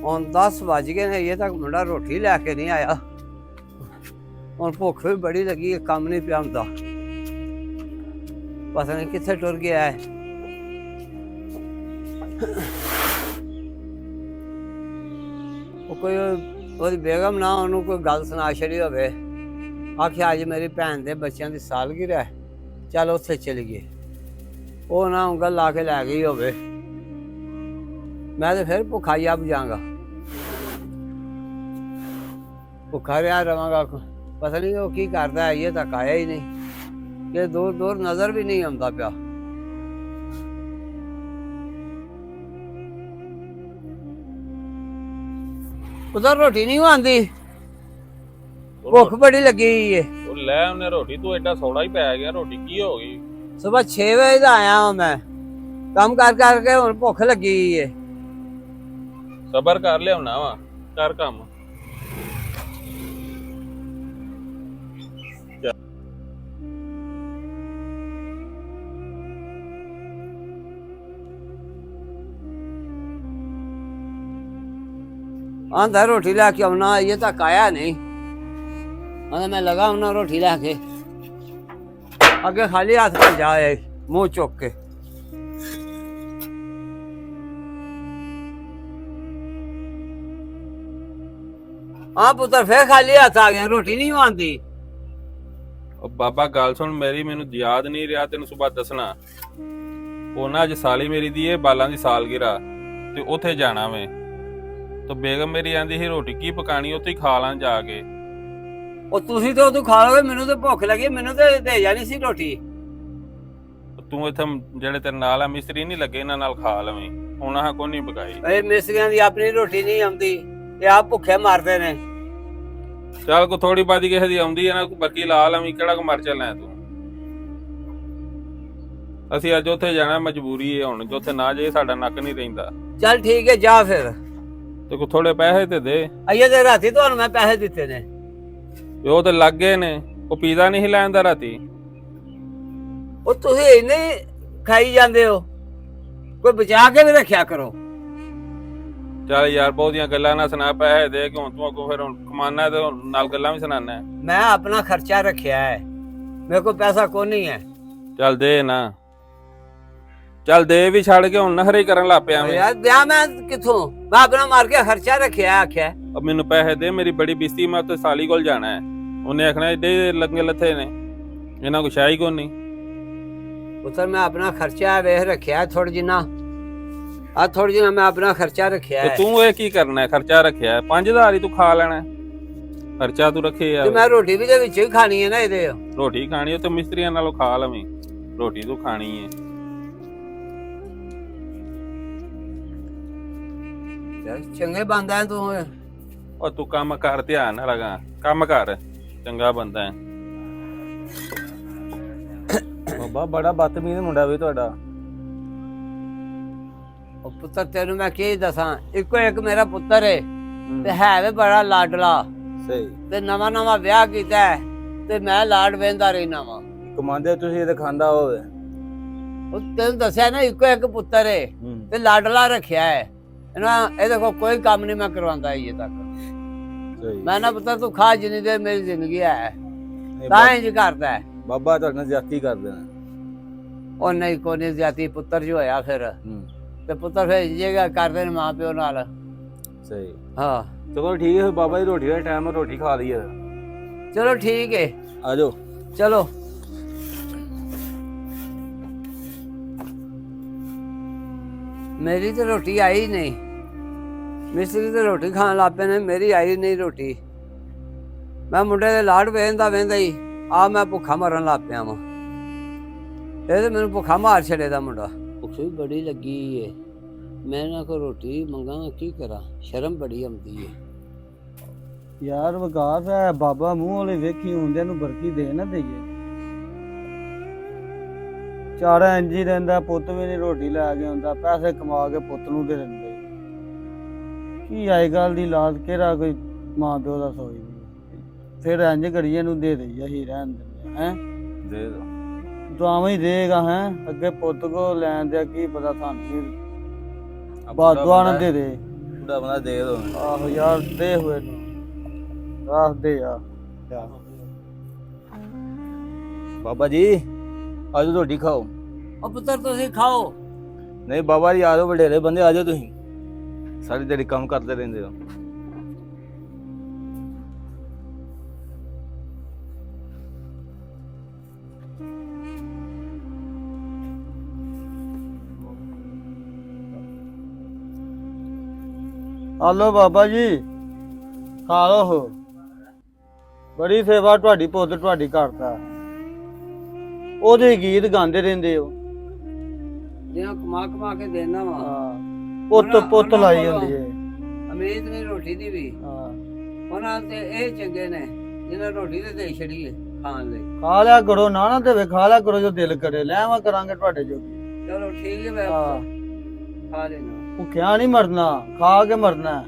ਹੁਣ 10 ਵੱਜ ਗਏ ਨੇ, ਅਜੇ ਤੱਕ ਮੁੰਡਾ ਰੋਟੀ ਲੈ ਕੇ ਨਹੀਂ ਆਇਆ। ਹੁਣ ਭੁੱਖ ਵੀ ਬੜੀ ਲੱਗੀ ਹੈ, ਕੰਮ ਨਹੀਂ ਪਿਆ ਹੁੰਦਾ, ਪਤਾ ਨਹੀਂ ਕਿੱਥੇ ਟੁਰ ਗਿਆ ਹੈ। ਉਹ ਕੋਈ ਉਹਦੀ ਬੇਗਮ ਨਾ ਉਹਨੂੰ ਕੋਈ ਗੱਲ ਸੁਣਾ ਛੜੀ ਹੋਵੇ, ਆਖਿਆ ਅੱਜ ਮੇਰੀ ਭੈਣ ਦੇ ਬੱਚਿਆਂ ਦੀ ਸਾਲਗਿਰਾ ਹੈ, ਚੱਲ ਉੱਥੇ ਚਲੀ ਗਏ, ਉਹ ਨਾ ਉਂਗਲ ਲਾ ਕੇ ਲੈ ਗਈ ਹੋਵੇ, ਮੈਂ ਤਾਂ ਫਿਰ ਭੁੱਖਾ ਹੀ ਆਪ ਜਾਵਾਂਗਾ, ਭੁੱਖਾ ਰਿਹਾ ਰਵਾਂਗਾ। ਪਤਾ ਨਹੀਂ ਉਹ ਕੀ ਕਰਦਾ ਹੈ, ਇਹ ਤੱਕ ਆਇਆ ਹੀ ਨਹੀਂ, ਇਹ ਦੂਰ ਦੂਰ ਨਜ਼ਰ ਵੀ ਨਹੀਂ ਆਉਂਦਾ ਪਿਆ। ਉਧਰ ਰੋਟੀ ਨਹੀਂ ਆਉਂਦੀ, ਭੁੱਖ ਬੜੀ ਲੱਗੀ ਏ। ਉਹ ਲੈ ਉਹਨੇ ਰੋਟੀ, ਤੂੰ ਐਡਾ ਸੌੜਾ ਹੀ ਪੈ ਗਿਆ, ਰੋਟੀ ਕੀ ਹੋ ਗਈ? ਸੁਬਹ 6 ਵਜੇ ਦਾ ਆਇਆ ਹਾਂ ਮੈਂ, ਕੰਮ ਕਰ ਕਰਕੇ ਹੁਣ ਭੁੱਖ ਲੱਗੀ ਏ। ਸਬਰ ਕਰ ਲਿਆਉਣਾ ਵਾ, ਕਰ ਕੰਮ। ਆਂਦਾ ਰੋਟੀ ਲੈ ਕੇ ਆਉਣਾ, ਅਜੇ ਤੱਕ ਆਇਆ ਨਹੀਂ। ਆਂਦਾ ਮੈਂ ਲਗਾ ਆਉਣਾ ਰੋਟੀ ਲੈ ਕੇ, ਅੱਗੇ ਖਾਲੀ ਹੱਥ ਤੇ ਜਾਏ ਮੂੰਹ ਚੁੱਕ ਕੇ। ਹਾਂ ਪੁੱਤਰ ਫੇਰ ਖਾਲੀ ਹੱਥ ਆ ਗਿਆ, ਰੋਟੀ ਨਹੀਂ ਆਉਂਦੀ। ਉਹ ਬਾਬਾ ਗੱਲ ਸੁਣ ਮੇਰੀ, ਮੈਨੂੰ ਯਾਦ ਨਹੀਂ ਰਿਹਾ ਤੈਨੂੰ ਸੁਬਾਹ ਦੱਸਣਾ। ਉਹ ਨਾ ਅੱਜ ਸਾਲੀ ਮੇਰੀ ਦੀ ਇਹ ਬਾਲਾਂ ਦੀ ਸਾਲਗਿਰਾ, ਤੇ ਉੱਥੇ ਜਾਣਾ ਵੇ। ਤੇ ਬੇਗਮ ਮੇਰੀ ਆਂਦੀ ਸੀ ਰੋਟੀ ਕੀ ਪਕਾਣੀ, ਉੱਥੇ ਹੀ ਖਾ ਲਾਂ ਜਾ ਕੇ। ਉਹ ਤੁਸੀਂ ਤੇ ਉਦੋਂ ਖਾ ਲਓਗੇ, ਮੈਨੂੰ ਤੇ ਭੁੱਖ ਲੱਗੀ, ਮੈਨੂੰ ਤੇ ਦੇ ਜਾਣੀ ਸੀ ਰੋਟੀ। ਤੂੰ ਇੱਥੇ ਜਿਹੜੇ ਤੇਰੇ ਨਾਲ ਆ ਮਿਸਤਰੀ ਨਹੀਂ ਲੱਗੇ, ਇਹਨਾਂ ਨਾਲ ਖਾ ਲਵੇਂ, ਹੁਣ ਆਹ ਕੋਈ ਨਹੀਂ ਪਕਾਈ। ਇਹ ਮਿਸਤਰੀਆਂ ਦੀ ਆਪਣੀ ਰੋਟੀ ਨਹੀਂ ਆਉਂਦੀ, ਇਹ ਆਪ ਭੁੱਖੇ ਮਰਦੇ ਨੇ। ਚੱਲ ਕੋ ਥੋੜੀ ਬਾਦੀ ਕਿਸੇ ਦੀ ਆਉਂਦੀ ਹੈ ਨਾ, ਬਾਕੀ ਲਾ ਲਵੀਂ, ਕਿਹੜਾ ਕੋ ਮਰ ਚੱਲਣਾ ਤੂੰ। ਅਸੀਂ ਅੱਜ ਉੱਥੇ ਜਾਣਾ, ਮਜਬੂਰੀ ਹੈ ਹੁਣ, ਜੇ ਉੱਥੇ ਨਾ ਜਾਏ ਸਾਡਾ ਨੱਕ ਨਹੀਂ ਰਹਿੰਦਾ। ਚੱਲ ਠੀਕ ਹੈ ਜਾ ਫਿਰ। ਤੇ ਕੋ ਥੋੜੇ ਪੈਸੇ ਤੇ ਦੇ। ਅਈਏ ਤੇ ਰਾਤੀ ਤੁਹਾਨੂੰ ਮੈਂ ਪੈਸੇ ਦਿੱਤੇ ਨੇ। ਉਹ ਤੇ ਲੱਗ ਗਏ ਨੇ, ਉਹ ਪੀਜ਼ਾ ਨਹੀਂ ਲੈਂਦਾ ਰਾਤੀ। ਉਹ ਤੁਸੀਂ ਇੰਨੇ ਖਾਈ ਜਾਂਦੇ ਹੋ, ਕੋਈ ਬਚਾ ਕੇ ਵੀ ਰੱਖਿਆ ਕਰੋ। ਚੱਲ ਯਾਰ ਬਹੁਤੀਆਂ ਗੱਲਾਂ ਨਾ ਸੁਣਾ, ਪੈਸੇ ਦੇ ਕੇ ਹੁਣ ਤੂੰ ਅੱਗੋਂ ਫਿਰ ਕਮਾਨਾ ਤੇ ਨਾਲ ਗੱਲਾਂ ਵੀ ਸੁਣਾਣਾ। ਮੈਂ ਆਪਣਾ ਖਰਚਾ ਰੱਖਿਆ ਹੈ, ਮੇਰੇ ਕੋਲ ਪੈਸਾ ਕੋਈ ਨਹੀਂ ਹੈ। ਚੱਲ ਦੇ ਨਾ, ਚੱਲ ਦੇ ਵੀ ਛੱਡ ਕੇ ਹੁਣ ਨਖਰੇ ਕਰਨ ਲੱਗ ਪਿਆ ਮੈਂ। ਯਾਰ ਦਿਆਂ ਮੈਂ ਕਿੱਥੋਂ, ਮੈਂ ਆਪਣਾ ਮਾਰ ਕੇ ਖਰਚਾ ਰੱਖਿਆ। ਆਖਿਆ ਅਬ ਮੈਨੂੰ ਪੈਸੇ ਦੇ, ਮੇਰੀ ਬੜੀ ਬਿਸਤੀ, ਮੈਂ ਉੱਥੇ ਸਾਲੀ ਕੋਲ ਜਾਣਾ ਹੈ। ਉਹਨੇ ਆਖਣਾ ਏਡੇ ਲੰਗੇ ਲੱਥੇ ਨੇ, ਇਹਨਾਂ ਕੋ ਸ਼ਾਹੀ ਕੋ ਨਹੀਂ। ਪੁੱਤਰ ਮੈਂ ਆਪਣਾ ਖਰਚਾ ਵੇਖ ਰੱਖਿਆ ਥੋੜਾ ਜਿਹਾ, ਆ ਥੋੜਾ ਜਿਹਾ ਮੈਂ ਆਪਣਾ ਖਰਚਾ ਰੱਖਿਆ ਤੇ ਹੈ। ਤੂੰ ਇਹ ਕੀ ਕਰਨਾ, ਖਰਚਾ ਰੱਖਿਆ 5000 ਹੀ ਤੂੰ ਖਾ ਲੈਣਾ, ਖਰਚਾ ਤੂੰ ਰੱਖੇ ਤੇ ਆ। ਮੈਂ ਰੋਟੀ ਵੀ ਦੇ ਵਿੱਚ ਹੀ ਖਾਣੀ ਹੈ ਨਾ, ਇਹਦੇ ਰੋਟੀ ਖਾਣੀ ਉਹ ਤੇ ਮਿਸਤਰੀਆਂ ਨਾਲੋਂ ਖਾ ਲਵੀਂ, ਰੋਟੀ ਤੂੰ ਖਾਣੀ ਹੈ। ਚੰਗੇ ਬੰਦਾ ਤੂੰ। ਉਹ ਤੂੰ ਕੰਮ ਕਰ, ਧਿਆਨ ਨਾਲ ਲਗਾ ਕੰਮ ਕਰ, ਚੰਗਾ ਬੰਦਾ ਹੈ। ਬਾਬਾ ਬੜਾ ਬਦਤਮੀਜ਼ ਮੁੰਡਾ ਵੀ ਤੁਹਾਡਾ। ਉਹ ਪੁੱਤਰ ਤੈਨੂੰ ਮੈਂ ਕੀ ਦੱਸਾਂ, ਇੱਕੋ ਇੱਕ ਮੇਰਾ ਪੁੱਤਰ ਹੈ ਤੇ ਹੈ ਵੀ ਬੜਾ ਲਾਡਲਾ। ਸਹੀ। ਤੇ ਨਵਾਂ ਨਵਾਂ ਵਿਆਹ ਕੀਤਾ ਤੇ ਮੈਂ ਲਾਡ ਵਹਿੰਦਾ ਰਹਿਣਾ ਵਾ। ਕਮਾਂਦੇ ਤੁਸੀਂ ਤੇ ਖਾਂਦਾ ਹੋਵੇ। ਉਹ ਤੈਨੂੰ ਦੱਸਿਆ ਨਾ ਇੱਕੋ ਇੱਕ ਪੁੱਤਰ ਹੈ ਤੇ ਲਾਡਲਾ ਰੱਖਿਆ ਹੈ ਨਾ, ਇਹਦੇ ਕੋਲ ਕੋਈ ਕੰਮ ਨਹੀਂ ਮੈਂ ਕਰਵਾਉਂਦਾ ਅਜੇ ਤੱਕ। ਸਹੀ। ਮੈਂ ਨਾ ਪੁੱਤਰ ਤੂੰ ਖਾ ਜਿੰਨੀ ਦੇਰ ਮੇਰੀ ਜ਼ਿੰਦਗੀ ਹੈ, ਤਾਂ ਇੰਝ ਕਰਦਾ ਹੈ। ਬਾਬਾ ਤੁਹਾਡੇ ਨਾਲ ਜ਼ਿਆਦਤੀ ਕਰਦੇ ਨੇ। ਉਹ ਨਹੀਂ ਕੋਈ ਨਹੀਂ ਜ਼ਿਆਦਤੀ, ਪੁੱਤਰ ਜੋ ਹੋਇਆ ਫਿਰ ਤੇ ਪੁੱਤਰ ਫਿਰ ਜੇਗਾ ਕਰਦੇ ਨੇ ਮਾਂ ਪਿਓ ਨਾਲ। ਸਹੀ। ਹਾਂ ਚਲੋ ਠੀਕ ਹੈ ਬਾਬਾ ਜੀ, ਰੋਟੀ ਦਾ ਟਾਈਮ ਹੈ, ਰੋਟੀ ਖਾ ਲਈਏ। ਚਲੋ ਠੀਕ ਹੈ, ਆ ਜਾਓ। ਚਲੋ। ਮੇਰੀ ਤੇ ਰੋਟੀ ਆਈ ਨਹੀਂ, ਮਿਸਤਰੀ ਤੇ ਰੋਟੀ ਖਾਣ ਲੱਗ ਪਏ ਨੇ, ਮੇਰੀ ਆਈ ਨਹੀਂ ਰੋਟੀ। ਮੈਂ ਮੁੰਡੇ ਦੇ ਲਾਡ ਵੇਂਦਾ ਹੀ ਆ ਮੈਂ ਭੁੱਖਾ ਮਰਨ ਲੱਗ ਪਿਆ ਵਾਂ। ਇਹ ਤੇ ਮੈਨੂੰ ਭੁੱਖਾ ਮਾਰ ਛੜੇ ਦਾ ਮੁੰਡਾ। ਭੁੱਖ ਵੀ ਬੜੀ ਲੱਗੀ ਏ, ਮੈਂ ਇਹਨਾਂ ਕੋਲ ਰੋਟੀ ਮੰਗਾਂ ਕੀ ਕਰਾਂ, ਸ਼ਰਮ ਬੜੀ ਆਉਂਦੀ ਏ। ਯਾਰ ਵਿਕਾਸ ਹੈ, ਬਾਬਾ ਮੂੰਹ ਵਾਲੇ ਵੇਖੀ ਹੁੰਦਿਆਂ ਨੂੰ ਬਰਕੀ ਦੇ ਨਾ ਦੇਈਏ। ਚਾਰਾ ਇੰਜ ਹੀ ਰਹਿੰਦਾ, ਪੁੱਤ ਵੀ ਨਹੀਂ ਰੋਟੀ ਲੈ ਕੇ ਆਉਂਦਾ, ਪੈਸੇ ਕਮਾ ਕੇ ਪੁੱਤ ਨੂੰ ਦੇ ਦਿੰਦੇ। ਕੀ ਆਈ ਗੱਲ ਦੀ ਲਾਦ ਕਿਹੜਾ ਕੋਈ ਮਾਂ ਪਿਓ ਦਾ ਸੋਚਦੀ। ਫਿਰ ਇੰਜ ਕਰੀਏ ਨੂੰ ਦੇ ਦੇਈਏ, ਅਸੀਂ ਰਹਿਣ ਦਿੰਦੇ ਹੈਂ। ਦੇ ਦੋ ਦੁਆਵਾਂ ਹੀ ਦੇਗਾ ਹੈਂ, ਅੱਗੇ ਪੁੱਤ ਕੋ ਲੈਣ ਦਿਆ ਕੀ ਪਤਾ ਸਾਨੂੰ ਬਾਦੂਆ ਨਾ ਦੇ ਦੇ। ਬੁੱਢਾ ਬੰਦਾ ਦੇ ਦੋ ਆਹੋ ਯਾਰ ਦੇ ਹੋਏ ਨੂੰ ਰਾਸ ਦੇ ਯਾਰ ਬਾਬਾ ਜੀ ਆਜੋ ਰੋਟੀ ਖਾਓ। ਉਹ ਪੁੱਤਰ ਤੁਸੀਂ ਖਾਓ। ਨਹੀਂ ਬਾਬਾ ਜੀ ਆਜੋ, ਵਡੇਰੇ ਬੰਦੇ ਆਜੋ, ਤੁਸੀਂ ਸਾਰੀ ਦਿਹਾੜੀ ਕੰਮ ਕਰਦੇ ਰਹਿੰਦੇ ਹੋ। ਆਲੋ ਬਾਬਾ ਜੀ ਖਾ ਲੋ ਹੋ। ਬੜੀ ਸੇਵਾ ਤੁਹਾਡੀ ਪੁੱਤ ਤੁਹਾਡੀ ਕਰਦਾ। ਉਹਦੇ ਗੀਤ ਗਾਉਂਦੇ ਰਹਿੰਦੇ ਹੋ। ਜਿਵੇਂ ਕਮਾ ਕਮਾ ਕੇ ਦੇਣਾ ਵਾ, ਪੁੱਤ ਪੁੱਤ ਉਹਨਾਂ ਲਾਈ ਕੋਲੋਂ ਹੁੰਦੀ ਏ। ਅਮੀਰ ਨਹੀਂ ਰੋਟੀ ਦੀ ਵੀ। ਹਾਂ ਉਹਨਾਂ ਤੇ ਇਹ ਚੰਗੇ ਨੇ ਜਿਹਨਾਂ ਰੋਟੀ ਤੇ ਦੇ ਛੜੀਏ ਖਾਣ ਲਈ। ਖਾ ਲਿਆ ਕਰੋ, ਨਾ ਦੇਵੇ ਖਾ ਲਿਆ ਕਰੋ ਜੋ ਦਿਲ ਕਰੇ, ਲੈਵਾ ਕਰਾਂਗੇ ਤੁਹਾਡੇ ਜੋ। ਚਲੋ ਠੀਕ ਹੈ, ਮੈਂ ਹਾਂ ਖਾ ਲੈਣਾ। ਭੁੱਖਿਆ ਨਹੀਂ ਮਰਨਾ, ਖਾ ਕੇ ਮਰਨਾ।